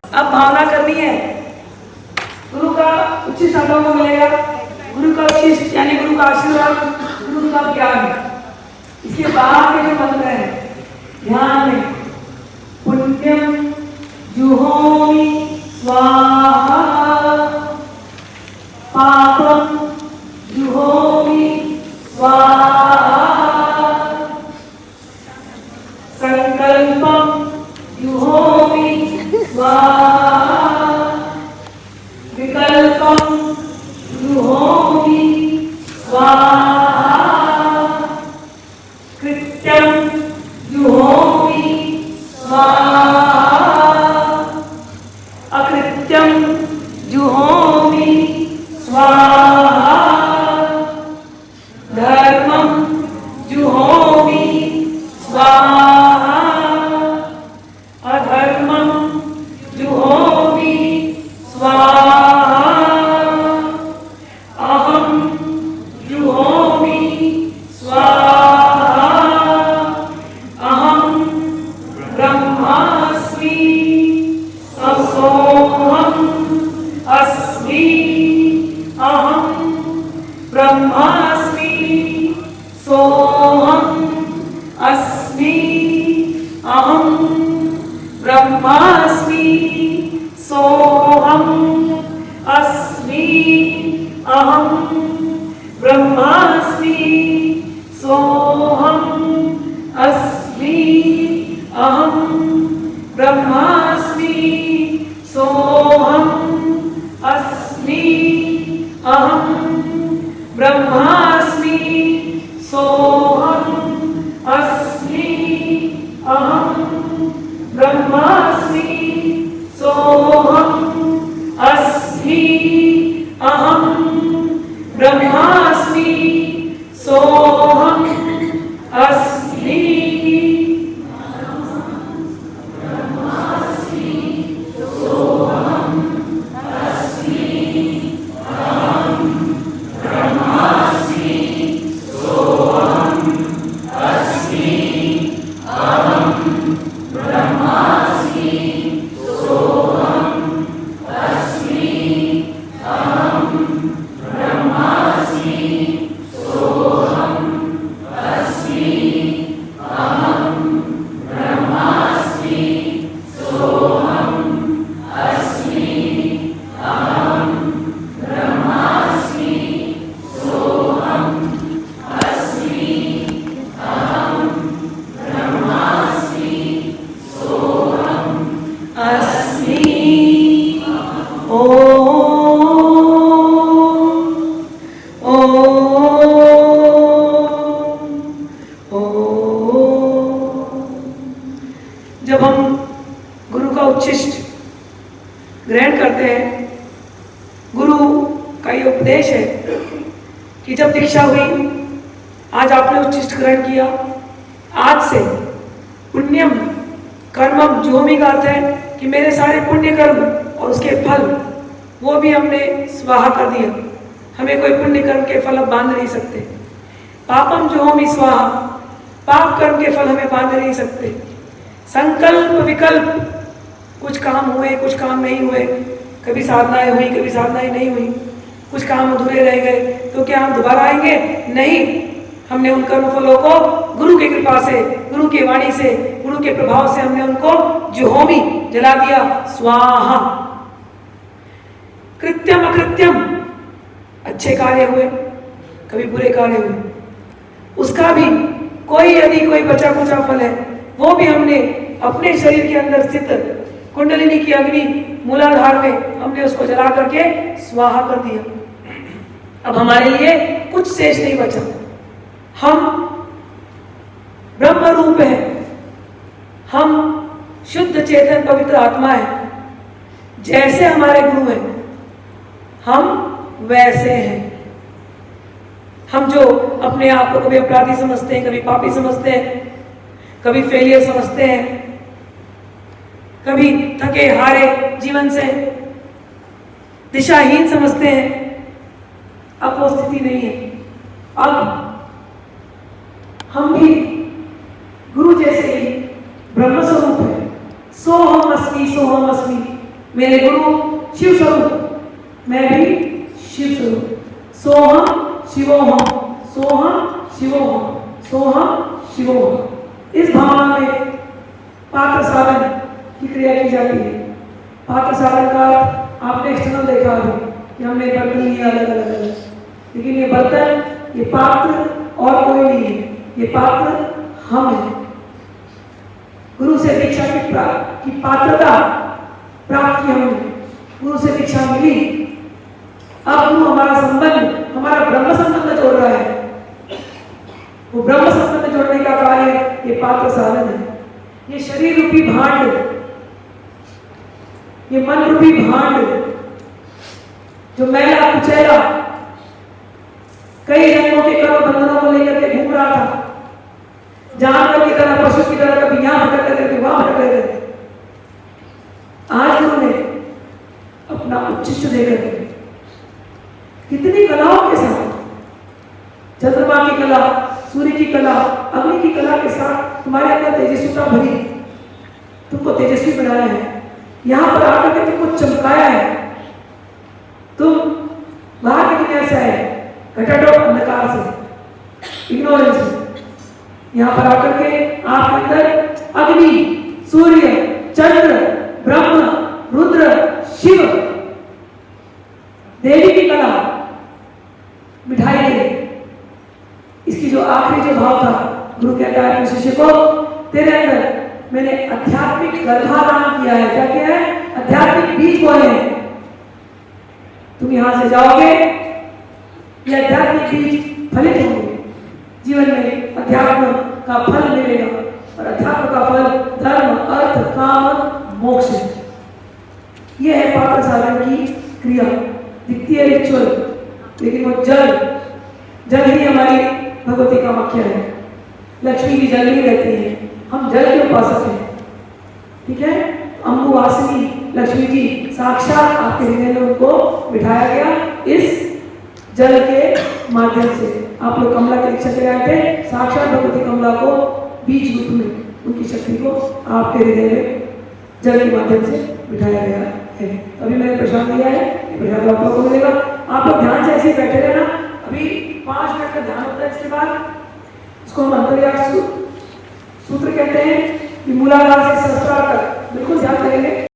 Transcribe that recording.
अब भावना करनी है, गुरु का उच्चिष्ट हम लोगों को मिलेगा, गुरु का उच्चिष्ट यानी गुरु का आशीर्वाद, गुरु का ज्ञान। इसके बाद के जो मंत्र है ध्यान में, पुण्यम जुहोमि स्वाहा, पापम जुहोमि स्वाहा, संकल्पम जुहोमि स्वाहा, विकल्पम जुहोमि स्वाहा, कृत्यम जुहोमि स्वाहा, अकृत्यम जुहोमि स्वाहा, धर्मम जुहोमि स्वाहा, अधर्मम जुहोमि स्वाहा, अहम जुहोमि स्वाहा, अहम ब्रह्मास्मि सोऽहम् अस्मि, अहम ब्रह्मास्मि सोऽहम् अस्मि, अहम ब्रह्मास्मि सोऽहम् अस्मि, अहम ब्रह्मास्मि सोऽहम् अस्मि, अहम ब्रह्मास्मि सोऽहम् अस्मि, अहम ब्रह्मास्मि सोऽहम् अस्मि, अहम ब्रह्मास्मि सोऽहम् अस्मि, अहम ब्रह्मास्मि सोऽहम् अस्मि, जब हम गुरु का उच्छिष्ट ग्रहण करते हैं, गुरु का ये उपदेश है कि जब दीक्षा हुई, आज आपने उच्छिष्ट ग्रहण किया, आज से पुण्यम कर्मम जुहोमि का अर्थ है कि मेरे सारे पुण्य कर्म और उसके फल वो भी हमने स्वाहा कर दिया। हमें कोई पुण्य कर्म के फल अब बांध नहीं सकते। पापम जुहोमि स्वाहा, पाप कर्म के फल हमें बांध नहीं सकते। संकल्प विकल्प, कुछ काम हुए कुछ काम नहीं हुए, कभी साधनाएं हुई कभी साधनाएं नहीं हुई, कुछ काम अधूरे रह गए, तो क्या हम दोबारा आएंगे? नहीं, हमने उन कर्म फलों को गुरु की कृपा से, गुरु की वाणी से, गुरु के प्रभाव से हमने उनको जुहोमि जला दिया, स्वाहा। कृत्यम अकृत्यम, अच्छे कार्य हुए कभी बुरे कार्य हुए, उसका भी कोई यदि कोई बचा कुचा फल है वो भी हमने अपने शरीर के अंदर स्थित कुंडलिनी की अग्नि मूलाधार में हमने उसको जला करके स्वाहा कर दिया। अब हमारे लिए कुछ शेष नहीं बचा। हम ब्रह्म रूप है, हम शुद्ध चेतन पवित्र आत्मा है। जैसे हमारे गुरु हैं हम वैसे हैं। हम जो अपने आप को कभी अपराधी समझते हैं, कभी पापी समझते हैं, कभी फेलियर समझते हैं, कभी थके हारे जीवन से दिशाहीन समझते हैं, अब वो स्थिति नहीं है। अब हम भी गुरु जैसे ही ब्रह्म स्वरूप है। सोहम अस्मि मेरे गुरु शिव स्वरूप, मैं भी शिव स्वरूप। सोहम शिवोहम, सोहम शिवोहम, सोहम शिवोहम। इस भावना में पात्र साधन की क्रिया की जाती है। पात्र साधन का आपने एक्सटर्नल देखा अभी कि हमने बर्तन लिए अलग अलग अलग, लेकिन ये बर्तन, ये पात्र और कोई नहीं है, ये पात्र हम हैं। गुरु से दीक्षा की पात्रता प्राप्त की हमने, गुरु से दीक्षा मिली। अब गुरु हमारा संबंध, हमारा ब्रह्म संबंध जोड़ रहा है। वो ब्रह्म संबंध जोड़ने का कार्य ये पात्र साधन है। ये शरीर रूपी भांड, ये मन रूपी भांड जो मैला कुचैला कई जन्मों के कर्म बंधनों को लेकर के घूम रहा था, जानवर की तरह, पशु की तरह, कभी यहां भटक रहे थे, वहां भटक रहे थे। आज गुरु ने अपना उच्चिष्ट देकर के कितनी कलाओं के साथ, चंद्रमा की कला, सूर्य की कला, अग्नि की कला के साथ तुम्हारे अंदर तेजस्विता भरी, तुमको तेजस्वी बनाया है, यहां पर आकर के तुमको चमकाया है। तुम बाहर की दुनिया से आए, घटाटोप अंधकार से, इग्नोरेंस से, यहां पर आकर के आपके अंदर अग्नि, सूर्य, चंद्र, ब्रह्म, रुद्र, शिव, देवी की कला मिठाई गई। इसकी जो आखिरी जो भाव था, गुरु कहता है अपने शिष्य को, तेरे अंदर मैंने आध्यात्मिक गर्भाधान किया है। क्या किया है? आध्यात्मिक बीज बोए हैं। तुम यहां से जाओगे, ये आध्यात्मिक बीज फलित होंगे, जीवन में अध्यात्म का फल मिलेगा, और अध्यात्म का फल धर्म, अर्थ, काम, मोक्ष है। यह है पात्र साधन की क्रिया, दिखती है रिचुअल, लेकिन वो जल ही हमारी भगवती कामाख्या है। लक्ष्मी भी जल ही रहती है, हम जल के उपासक हैं। ठीक है, अम्बुवासिनी लक्ष्मी जी साक्षात आपके हृदय में उनको बिठाया गया इस जल के माध्यम से। आप लोग कमला की दीक्षा चले आए थे, साक्षात भगवती कमला को बीज रूप में उनकी शक्ति को आपके हृदय में जल के माध्यम से बिठाया गया है। अभी मैंने प्रसाद दिया है, प्रसाद आप लोगों को मिलेगा। आप लोग ध्यान से ऐसे ही बैठे रहना। अभी 5 मिनट का ध्यान होता है, इसके बाद उसको हम अंतर्याग सूत्र कहते हैं कि मूलाधार से सहस्त्रार तक बिल्कुल ध्यान करेंगे।